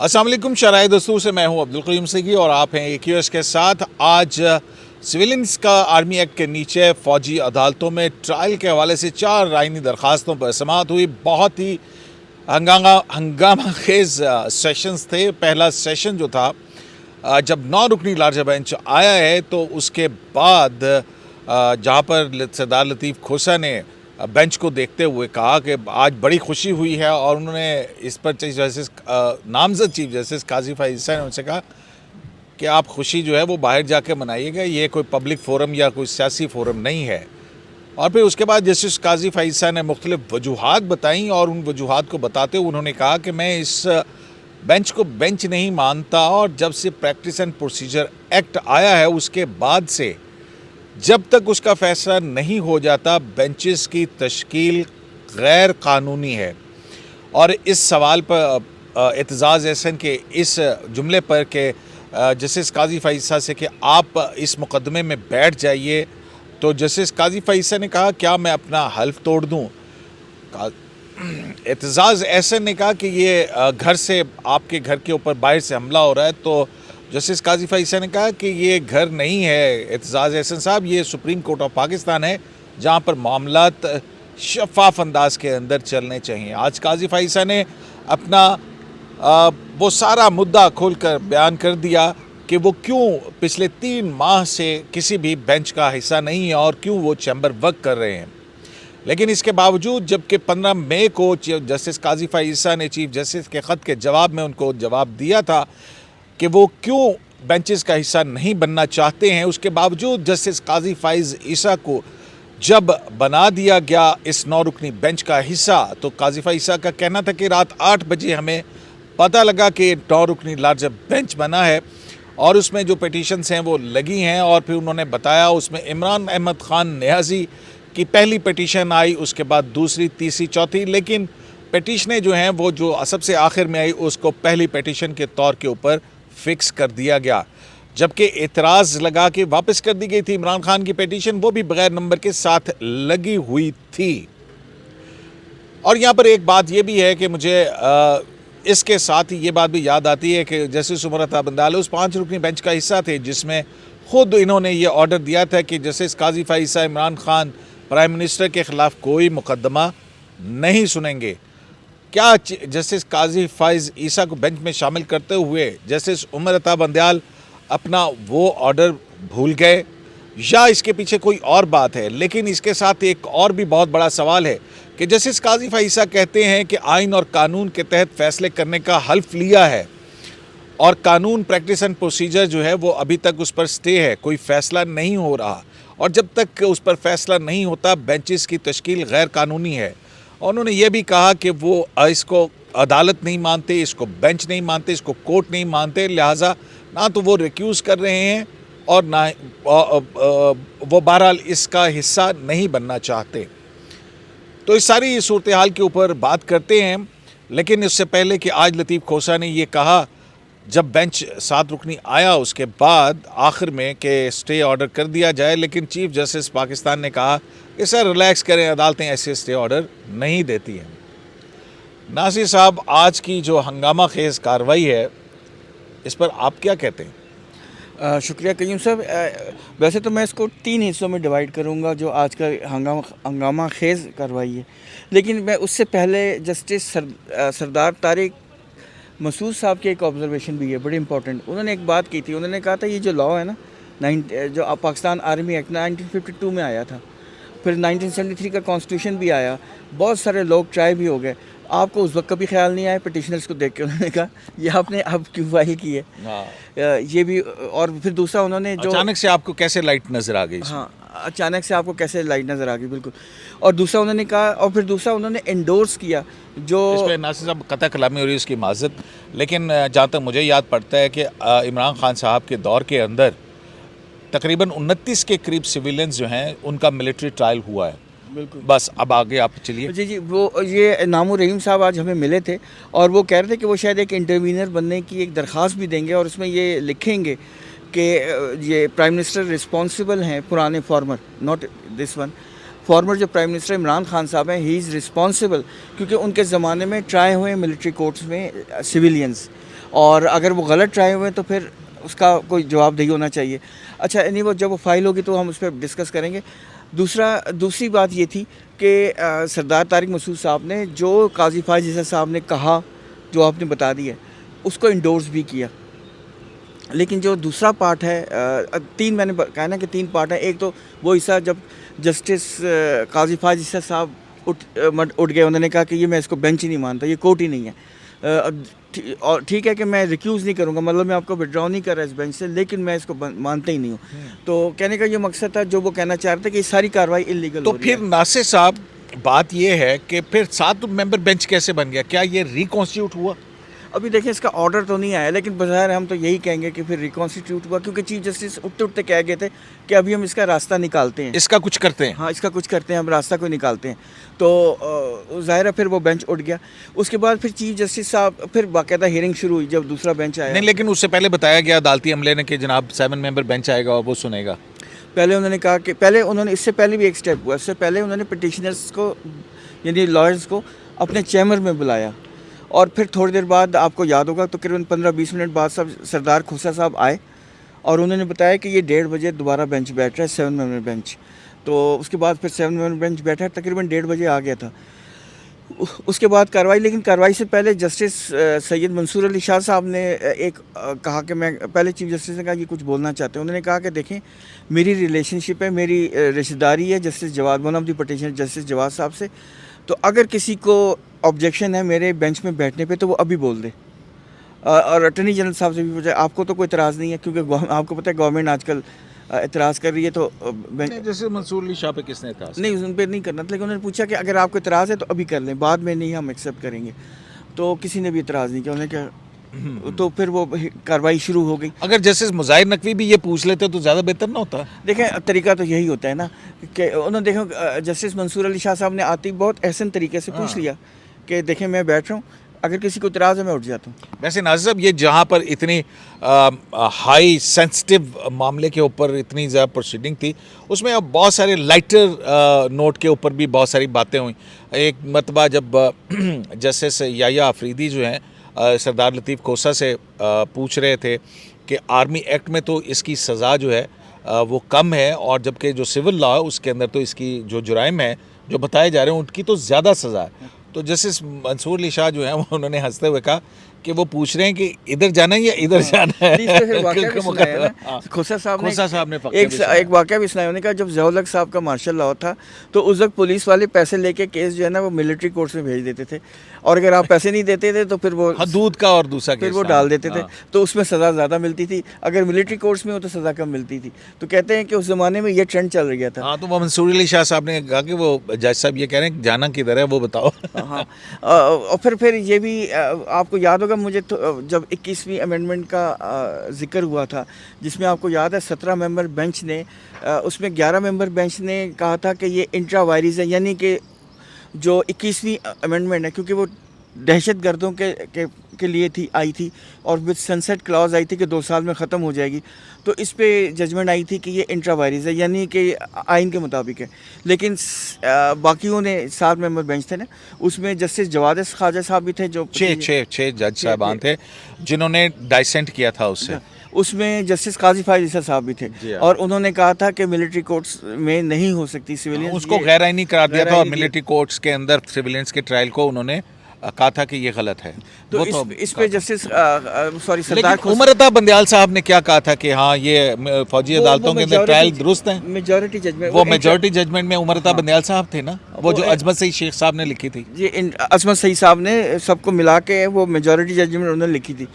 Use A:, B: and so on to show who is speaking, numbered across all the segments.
A: अस्सलाम वालेकुम शराय दोस्तों से मैं हूं अब्दुल क़य्यूम सिद्दीकी और आप हैं AQS के साथ। आज सिविलियंस का आर्मी एक्ट के नीचे फ़ौजी अदालतों में ट्रायल के हवाले से 4 आइनी दरख्वास्तों पर समाअत हुई। बहुत ही हंगामा खेज़ सेशंस थे। पहला सेशन जो था जब 9 रुकनी लार्जर बेंच आया है तो उसके बाद जहां पर सरदार लतीफ़ खोसा ने बेंच को देखते हुए कहा कि आज बड़ी खुशी हुई है और उन्होंने इस पर चीफ जस्टिस नामजद चीफ जस्टिस काजी फ़ाइज़ ईसा ने उनसे कहा कि आप खुशी जो है वो बाहर जाके मनाइएगा, ये कोई पब्लिक फ़ोरम या कोई सियासी फ़ोरम नहीं है। और फिर उसके बाद जस्टिस काजी फ़ाइज़ ईसा ने मुख्तलिफ वजूहात बताई और उन वजूहात को बताते हुए उन्होंने कहा कि मैं इस बेंच को बेंच नहीं मानता और जब से प्रैक्टिस एंड प्रोसीजर एक्ट आया है उसके बाद से जब तक उसका फैसला नहीं हो जाता बेंचेस की तश्कील गैर कानूनी है। और इस सवाल पर एतजाज़ एहसन के इस जुमले पर कि जस्टिस काजी फ़ाइज़ ईसा से कि आप इस मुकदमे में बैठ जाइए, तो जस्टिस काजी फ़ाइज़ ईसा ने कहा क्या मैं अपना हल्फ तोड़ दूँ। एतजाज़ एहसन ने कहा कि ये घर से आपके घर के ऊपर बाहर से हमला हो रहा है, तो जस्टिस काजी फ़ाइज़ ईसा ने कहा कि ये घर नहीं है एतजाज़ एहसन साहब, ये सुप्रीम कोर्ट ऑफ पाकिस्तान है जहाँ पर मामलात शफ़ाफ़ अंदाज के अंदर चलने चाहिए। आज काजी फ़ाइज़ ईसा ने अपना वो सारा मुद्दा खोलकर बयान कर दिया कि वो क्यों पिछले 3 माह से किसी भी बेंच का हिस्सा नहीं है और क्यों वो चैम्बर वर्क कर रहे हैं। लेकिन इसके बावजूद जबकि 15 मई को जस्टिस काजी फ़ाइज़ ईसा ने चीफ जस्टिस के ख़त के जवाब में उनको जवाब दिया था कि वो क्यों बेंचेस का हिस्सा नहीं बनना चाहते हैं, उसके बावजूद जस्टिस काजी फ़ाइज़ ईसा को जब बना दिया गया इस 9 रुकनी बेंच का हिस्सा, तो काजी फ़ाइज़ ईसा का कहना था कि रात 8 बजे हमें पता लगा कि 9 रुकनी लार्जर बेंच बना है और उसमें जो पिटीशंस हैं वो लगी हैं। और फिर उन्होंने बताया उसमें इमरान अहमद ख़ान नियाज़ी की पहली पिटीशन आई, उसके बाद दूसरी, तीसरी, चौथी, लेकिन पिटीशनें जो हैं वो जो सबसे आखिर में आई उसको पहली पिटीशन के तौर के ऊपर फिक्स कर दिया गया, जबकि एतराज़ लगा के वापस कर दी गई थी इमरान खान की पिटीशन, वो भी बगैर नंबर के साथ लगी हुई थी। और यहाँ पर एक बात ये भी है कि मुझे इसके साथ ही ये बात भी याद आती है कि जस्टिस उमर अता बंदाल उस 5 रुकनी बेंच का हिस्सा थे जिसमें खुद इन्होंने ये ऑर्डर दिया था कि जस्टिस काजी फ़ाइज़ ईसा इमरान खान प्राइम मिनिस्टर के ख़िलाफ़ कोई मुकदमा नहीं सुनेंगे। क्या जस्टिस काजी फ़ाइज़ ईसा को बेंच में शामिल करते हुए जस्टिस उमर अता बंदयाल अपना वो ऑर्डर भूल गए या इसके पीछे कोई और बात है। लेकिन इसके साथ एक और भी बहुत बड़ा सवाल है कि जस्टिस काजी फ़ाइज़ ईसा कहते हैं कि आइन और कानून के तहत फ़ैसले करने का हल्फ लिया है और कानून प्रैक्टिस एंड प्रोसीजर जो है वो अभी तक उस पर स्टे है, कोई फ़ैसला नहीं हो रहा और जब तक उस पर फ़ैसला नहीं होता बेंचेस की तश्कील गैर कानूनी है। और उन्होंने ये भी कहा कि वो इसको अदालत नहीं मानते, इसको बेंच नहीं मानते, इसको कोर्ट नहीं मानते, लिहाजा ना तो वो रिक्यूज़ कर रहे हैं और ना वो बहरहाल इसका हिस्सा नहीं बनना चाहते। तो इस सारी सूरत हाल के ऊपर बात करते हैं, लेकिन इससे पहले कि आज लतीफ़ खोसा ने ये कहा जब बेंच 7 रुकनी आया उसके बाद आखिर में कि स्टे ऑर्डर कर दिया जाए, लेकिन चीफ जस्टिस पाकिस्तान ने कहा कि सर रिलैक्स करें, अदालतें ऐसे स्टे ऑर्डर नहीं देती हैं। नासिर साहब, आज की जो हंगामा खेज़ कार्रवाई है इस पर आप क्या कहते हैं?
B: शुक्रिया क़य्यूम साहब। वैसे तो मैं इसको 3 हिस्सों में डिवाइड करूंगा जो आज का हंगामा खेज़ कार्रवाई है, लेकिन मैं उससे पहले जस्टिस सरदार तारिक मसूद साहब की एक ऑब्जर्वेशन भी है बड़ी इंपॉर्टेंट। उन्होंने एक बात की थी, उन्होंने कहा था ये जो लॉ है ना जो पाकिस्तान आर्मी एक्ट 1952 में आया था, फिर 1973 का कॉन्स्टिट्यूशन भी आया, बहुत सारे लोग ट्राई भी हो गए, आपको उस वक्त कभी ख्याल नहीं आया पिटिशनर्स को देख के उन्होंने कहा ये आपने अब क्यों फाइल की है? हाँ। ये भी। और फिर दूसरा उन्होंने जो
A: अचानक से आपको कैसे लाइट नज़र आ गई?
B: हाँ, अचानक से आपको कैसे लाइट नज़र आ गई, बिल्कुल। और दूसरा उन्होंने कहा, और फिर दूसरा उन्होंने एंडोर्स किया जो
A: इस पर नासिर साहब कतई कलामी हो रही है उसकी माज़रत, लेकिन जहाँ तक मुझे याद पड़ता है कि इमरान खान साहब के दौर के अंदर तकरीबन 29 के करीब सिविलियंस जो हैं उनका मिलिट्री ट्रायल हुआ है।
B: बिल्कुल।
A: बस अब आगे आप चलिए।
B: जी, वो ये नामो रहीम साहब आज हमें मिले थे और वो कह रहे थे कि वो शायद एक इंटरवीनर बनने की एक दरख्वास्त भी देंगे और उसमें ये लिखेंगे कि ये प्राइम मिनिस्टर रिस्पॉन्सिबल हैं, पुराने farmer, not this one, farmer जो प्राइम मिनिस्टर इमरान खान साहब हैं, ही इज़ रिस्पॉन्सिबल, क्योंकि उनके ज़माने में ट्राई हुए मिलिट्री कोर्ट्स में सिविलियंस और अगर वो गलत ट्राई हुए तो फिर उसका कोई जवाबदेही होना चाहिए। अच्छा एनी वो जब वो फाइल होगी तो हम उस पर डिस्कस करेंगे। दूसरी बात ये थी कि सरदार तारिक मसूद साहब ने जो काजी फायज ईसा साहब ने कहा, जो आपने बता दिया, उसको इंडोर्स भी किया। लेकिन जो दूसरा पार्ट है, तीन मैंने कहा ना कि तीन पार्ट है। एक तो वो हिस्सा जब जस्टिस काजी फायज ईसा साहब उठ गए, उन्होंने कहा कि ये मैं इसको बेंच ही नहीं मानता, ये कोर्ट ही नहीं है। और ठीक है कि मैं रिक्यूज़ नहीं करूँगा, मतलब मैं आपको विड्रॉ नहीं कर रहा इस बेंच से, लेकिन मैं इसको मानता ही नहीं हूँ। तो कहने का ये मकसद था, जो वो कहना चाह रहे थे कि ये सारी कार्रवाई इलीगल
A: तो फिर नासिर साहब, बात ये है कि फिर 7 मेंबर बेंच कैसे बन गया? क्या ये रिकॉन्स्टिट्यूट हुआ?
B: अभी देखिए इसका ऑर्डर तो नहीं आया, लेकिन बज़ाहिर हम तो यही कहेंगे कि फिर रिकॉन्स्टिट्यूट हुआ, क्योंकि चीफ जस्टिस उठते उठते कह गए थे कि अभी हम इसका रास्ता निकालते हैं,
A: इसका कुछ करते हैं।
B: हाँ इसका कुछ करते हैं, हम रास्ता कोई निकालते हैं। तो ज़ाहिर है फिर वो बेंच उठ गया। उसके बाद फिर चीफ जस्टिस साहब, फिर बाकायदा हियरिंग शुरू हुई जब दूसरा बेंच आया।
A: नहीं, लेकिन उससे पहले बताया गया अदालती अमले ने कि जनाब 7 मेंबर बेंच आएगा और वो सुनेगा।
B: पहले उन्होंने कहा कि इससे पहले भी एक स्टेप हुआ। इससे पहले उन्होंने पिटिशनर्स को, यानी लॉयर्स को, अपने चैम्बर में बुलाया, और फिर थोड़ी देर बाद आपको याद होगा तो तकरीबन 15-20 मिनट बाद सब सरदार खोसा साहब आए और उन्होंने बताया कि ये 1:30 बजे दोबारा बेंच बैठ रहा है, 7 मेंबर बेंच। तो उसके बाद फिर 7 मेंबर बेंच बैठा, तकरीबन 1:30 बजे आ गया था। उसके बाद कार्रवाई, लेकिन कार्रवाई से पहले जस्टिस सैयद मंसूर अली शाह साहब ने कहा कि मैं, पहले चीफ जस्टिस ने कहा ये कुछ बोलना चाहते हैं। उन्होंने कहा कि देखें मेरी रिलेशनशिप है, मेरी रिश्तेदारी है justice Jawad, one of the petitioner justice Jawad साहब से, तो अगर किसी को ऑब्जेक्शन है मेरे बेंच में बैठने पे तो वो अभी बोल दे। और अटर्नी जनरल साहब से भी पूछा, आपको तो कोई इतराज़ नहीं है, क्योंकि आपको पता है गवर्नमेंट आजकल इतराज़ कर रही है, तो
A: जैसे मंसूर अली शाह पे किसने इतराज़?
B: नहीं, उन पर नहीं करना था, लेकिन उन्होंने पूछा कि अगर आपको इतराज़ है तो अभी कर लें, बाद में नहीं हम एक्सेप्ट करेंगे। तो किसी ने भी इतराज़ नहीं किया, उन्होंने क्या, तो फिर वो कार्रवाई शुरू हो गई।
A: अगर जस्टिस मुज़ाहिर नकवी भी ये पूछ लेते तो ज़्यादा बेहतर ना होता?
B: देखें तरीका तो यही होता है ना कि उन्होंने, देखो जस्टिस मंसूर अली शाह साहब ने आते ही बहुत एहसन तरीके से पूछ लिया कि देखें मैं बैठ रहा हूँ, अगर किसी को इतराज़ है मैं उठ जाता हूँ।
A: वैसे नाज़िर साहब, ये जहाँ पर इतनी हाई सेंसिटिव मामले के ऊपर इतनी ज़्यादा प्रोसीडिंग थी, उसमें अब बहुत सारे लाइटर नोट के ऊपर भी बहुत सारी बातें हुई। एक मरतबा जब जस्टिस याया अफरीदी जो हैं सरदार लतीफ़ खोसा से पूछ रहे थे कि आर्मी एक्ट में तो इसकी सज़ा जो है वो कम है, और जबकि जो सिविल लॉ है उसके अंदर तो इसकी जो जुराइम है जो बताए जा रहे हैं उनकी तो ज़्यादा सज़ा है। तो जस्टिस मंसूर अली शाह जो है वो, उन्होंने हंसते हुए कहा कि वो पूछ रहे हैं कि इधर जाना है या इधर जाना है।
B: खोसा साहब ने
A: एक
B: वाक़या भी सुनाया। उन्होंने कहा जब ज़ियाउल हक साहब का मार्शल लॉ था तो उस वक्त पुलिस वाले पैसे लेके केस जो है ना वो मिलिट्री कोर्ट्स में भेज देते थे, और अगर आप पैसे नहीं देते थे तो फिर वो
A: हदूद का और दूसरा
B: फिर वो डाल देते थे, तो उसमें सज़ा ज़्यादा मिलती थी। अगर मिलिट्री कोर्ट्स में हो तो सज़ा कम मिलती थी। तो कहते हैं कि उस ज़माने में ये ट्रेंड चल गया था।
A: हाँ, तो वो मंसूर अली शाह साहब ने कहा कि वो जज साहब ये कह रहे हैं जाना किधर है वो बताओ।
B: हाँ, और फिर ये भी आपको याद होगा, मुझे तो जब 21वीं अमेंडमेंट का जिक्र हुआ था, जिसमें आपको याद है 17 मेंबर बेंच ने, उसमें 11 मेंबर बेंच ने कहा था कि ये इंट्रा वायरस है, यानी कि जो 21वीं अमेंडमेंट है, क्योंकि वो दहशत गर्दों के लिए आई थी, और विद सनसेट क्लॉज आई थी कि 2 साल में ख़त्म हो जाएगी। तो इस पे जजमेंट आई थी कि ये इंट्रा वायरस है, यानी कि आइन के मुताबिक है। लेकिन बाकियों ने 7 मेंबर बेंच थे ना, उसमें जस्टिस जवाद ख्वाजा साहब भी थे, जो
A: 6 जज साहबान थे जिन्होंने डाइसेंट किया था उससे।
B: उसमें जस्टिस काजी फायज ईसा साहब भी थे, और उन्होंने कहा था कि मिलिट्री कोर्ट्स में नहीं हो सकती सिविलियंस,
A: उसको गैर आइनी करार दिया था, और मिलिट्री कोर्ट्स के अंदर सिविलियंस के ट्रायल को उन्होंने कहा था कि ये गलत है।
B: तो इस पे जस्टिस सरदार
A: उमर अता बंदयाल साहब ने क्या कहा था कि हाँ ये फौजी अदालतों के अंदर ट्रायल दुरुस्त है।
B: मेजॉरिटी जजमेंट,
A: वो मेजॉरिटी जजमेंट में उमर अता बंदयाल साहब थे ना, वो जो अजमत सईद शेख साहब ने लिखी थी।
B: ये अजमत सईद साहब ने सबको मिला के वो मेजॉरिटी जजमेंट उन्होंने लिखी थी,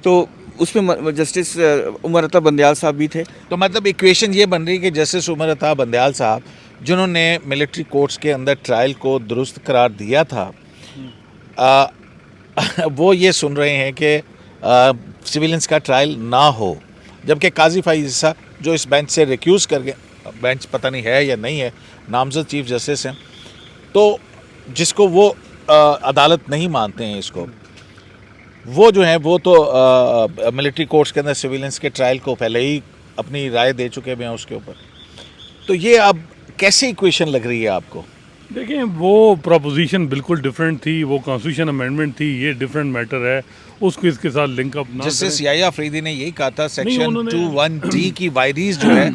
B: तो उसमें जस्टिस उमर अता बंदयाल साहब भी थे।
A: तो मतलब इक्वेशन ये बन रही है कि जस्टिस उमर अता बंदयाल साहब जिन्होंने मिलिट्री कोर्ट्स के अंदर ट्रायल को दुरुस्त करार दिया था, वो ये सुन रहे हैं कि सिविलियंस का ट्रायल ना हो, जबकि काजी फायज ईसा जो इस बेंच से रिक्यूज़ कर गए, बेंच पता नहीं है या नहीं है, नामजद चीफ जस्टिस हैं, तो जिसको वो अदालत नहीं मानते हैं इसको, वो जो है वो तो मिलिट्री कोर्ट्स के अंदर सिविलियंस के ट्रायल को पहले ही अपनी राय दे चुके हैं उसके ऊपर। तो ये अब कैसी इक्वेशन लग रही है आपको?
C: देखें वो प्रोपोजिशन बिल्कुल डिफरेंट थी, वो कॉन्स्टिट्यूशन अमेंडमेंट थी, ये डिफरेंट मैटर है, उसको इसके साथ लिंक अप ना
A: जस्टिस
C: करें।
A: याया अफरीदी ने यही कहा था सेक्शन
C: उन्होंने-
A: 21D की वायरीज जो है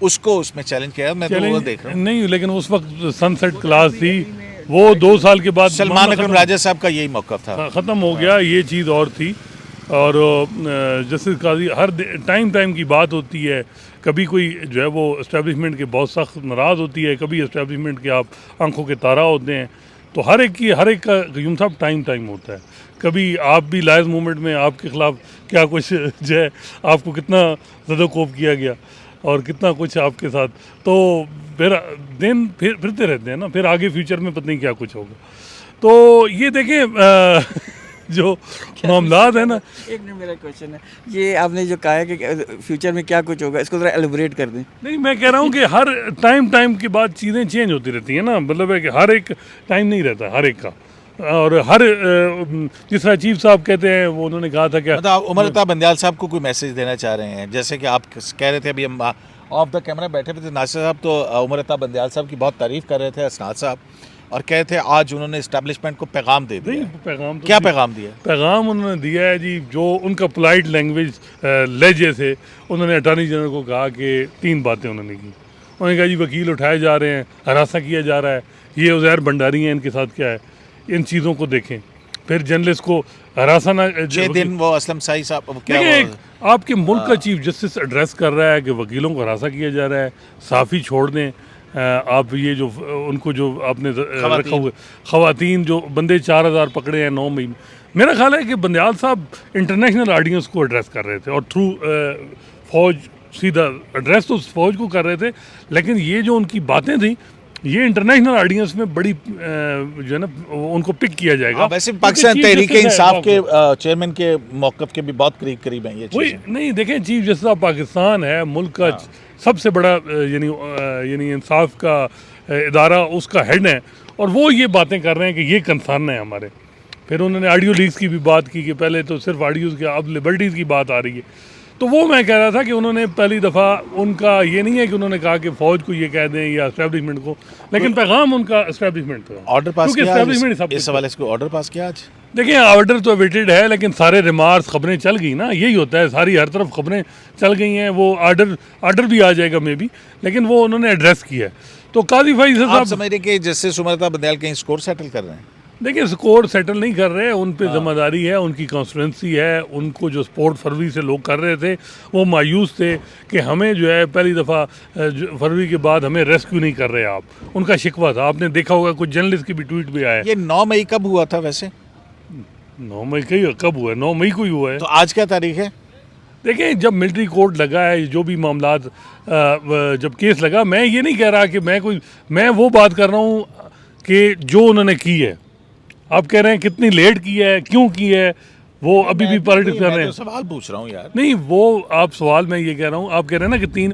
A: उसको उसमें चैलेंज किया। मैं तो वो
C: चैलेंज
A: देख रहा हूँ।
C: नहीं, लेकिन उस वक्त सनसेट क्लास थी, वो 2 साल के बाद
A: सलमान
C: मामला
A: अकरम
C: खत्म-
A: राजा साहब का यही मौक़िफ़ था।
C: ख़त्म हो गया, ये चीज़ और थी। और जस्टिस काजी हर टाइम की बात होती है, कभी कोई जो है वो इस्टेब्लिशमेंट के बहुत सख्त नाराज़ होती है, कभी इस्टेब्लिशमेंट के आप आंखों के तारा होते हैं। तो हर एक का यूं साहब टाइम होता है। कभी आप भी लाइज मूवमेंट में आपके ख़िलाफ़ क्या कुछ जो है, आपको कितना ज़दोकोब किया गया और कितना कुछ आपके साथ, तो फिर दिन फिरते रहते हैं ना, फिर आगे फ्यूचर में पता नहीं क्या कुछ होगा। तो ये देखें जो मामलात है ना,
B: एक मिनट, मेरा क्वेश्चन है, ये आपने जो कहा है कि फ्यूचर में क्या कुछ होगा, इसको ज़रा एलिब्रेट कर दें।
C: नहीं, मैं कह रहा हूँ कि हर टाइम के बाद चीज़ें चेंज होती रहती हैं ना, मतलब है कि हर एक टाइम नहीं रहता हर एक का। और हर जिस तरह चीफ साहब कहते हैं, वो उन्होंने कहा था क्या,
A: मतलब आप उमर अता बंदयाल साहब को कोई मैसेज देना चाह रहे हैं? जैसे कि आप कह रहे थे, अभी हम ऑफ द कैमरा बैठे हुए थे, नासिर साहब तो उमर अता बंदयाल साहब की बहुत तारीफ़ कर रहे थे, असनाद साहब, और कह रहे थे आज उन्होंने इस्टेब्लिशमेंट को पैगाम दे
C: नहीं
A: दिया।
C: पैगाम तो
A: क्या पैगाम दिया?
C: पैगाम उन्होंने दिया है जी, जो उनका पोलाइट लैंग्वेज लहजे से उन्होंने अटॉर्नी जनरल को कहा कि 3 बातें उन्होंने की। उन्होंने कहा जी वकील उठाए जा रहे हैं, हरासा किया जा रहा है, ये उज़ैर भंडारी हैं, इनके साथ क्या है, इन चीज़ों को देखें। फिर जर्नलिस्ट को हरासा ना
A: 6 दिन वो असलम साई साहब क्या
C: देखिए,
A: वो,
C: एक आपके मुल्क का चीफ जस्टिस एड्रेस कर रहा है कि वकीलों को हरासा किया जा रहा है, साफ़ी छोड़ दें। आप ये जो उनको जो आपने रखा हुआ ख़वातीन जो बंदे 4000 पकड़े हैं 9 महीने, मेरा ख्याल है कि बंदयाल साहब इंटरनेशनल ऑडियंस को एड्रेस कर रहे थे और थ्रू फ़ौज सीधा एड्रेस तो फ़ौज को कर रहे थे, लेकिन ये जो उनकी बातें थी ये इंटरनेशनल ऑडियंस में बड़ी जो है ना उनको पिक किया जाएगा।
A: वैसे
C: क्योंकि
A: पाकिस्तान
C: चीफ
A: तहरीक
C: जस्टिस है
A: इंसाफ के
C: वहाँ
A: चेयरमैन के मौक़िफ़ के भी बहुत करीब हैं ये
C: वही
A: चीज़ें।
C: नहीं, देखें चीफ जस्टिस ऑफ पाकिस्तान है, मुल्क का सबसे बड़ा यानी इंसाफ का इदारा, उसका हेड है, और वो ये बातें कर रहे हैं कि ये कंसर्न है हमारे। फिर उन्होंने ऑडियो लीक्स की भी बात की कि पहले तो सिर्फ ऑडियोज़ की, अब लिबर्टीज़ की बात आ रही है। तो वो मैं कह रहा था कि उन्होंने पहली दफ़ा, उनका ये नहीं है कि उन्होंने कहा कि फ़ौज को ये कह दें या एस्टेब्लिशमेंट को, लेकिन पैगाम उनका एस्टेब्लिशमेंट का,
A: ऑर्डर पास
C: क्योंकि
A: किया
C: एस्टेब्लिशमेंट सब
A: आज? इस हवाले से कोई ऑर्डर पास किया आज?
C: देखिए, ऑर्डर तो अवेटेड है, लेकिन सारे रिमार्क्स खबरें चल गई ना, यही होता है, सारी हर तरफ खबरें चल गई हैं। वो ऑर्डर भी आ जाएगा मे बी, लेकिन वो उन्होंने एड्रेस किया है। तो काजी फैज़
A: आप
C: साहब,
A: समझ रहे कि जस्टिस उमर अता बंदयाल कहीं स्कोर सेटल कर रहे हैं?
C: देखिए स्कोर सेटल नहीं कर रहे हैं, उन पे जिम्मेदारी है, उनकी कॉन्स्टिट्यूंसी है, उनको जो स्पोर्ट फरवरी से लोग कर रहे थे वो मायूस थे कि हमें जो है पहली दफ़ा फरवरी के बाद हमें रेस्क्यू नहीं कर रहे आप, उनका शिकवा था। आपने देखा होगा कुछ जर्नलिस्ट की भी ट्वीट भी आया है।
A: ये 9 मई कब हुआ था वैसे?
C: 9 मई का कब हुआ है? 9 मई को ही हुआ है।
A: तो आज क्या तारीख है?
C: देखिए, जब मिलिट्री कोर्ट लगा है, जो भी मामलात जब केस लगा, मैं ये नहीं कह रहा कि मैं वो बात कर रहा हूँ कि जो उन्होंने की है। आप कह रहे हैं कितनी लेट की है, क्यों की है, वो अभी भी पॉलिटिक्स कर रहे
A: मैं
C: हैं।
A: तो सवाल पूछ रहा हूँ यार।
C: नहीं, वो आप सवाल मैं ये कह रहा हूँ, आप कह रहे हैं ना कि 3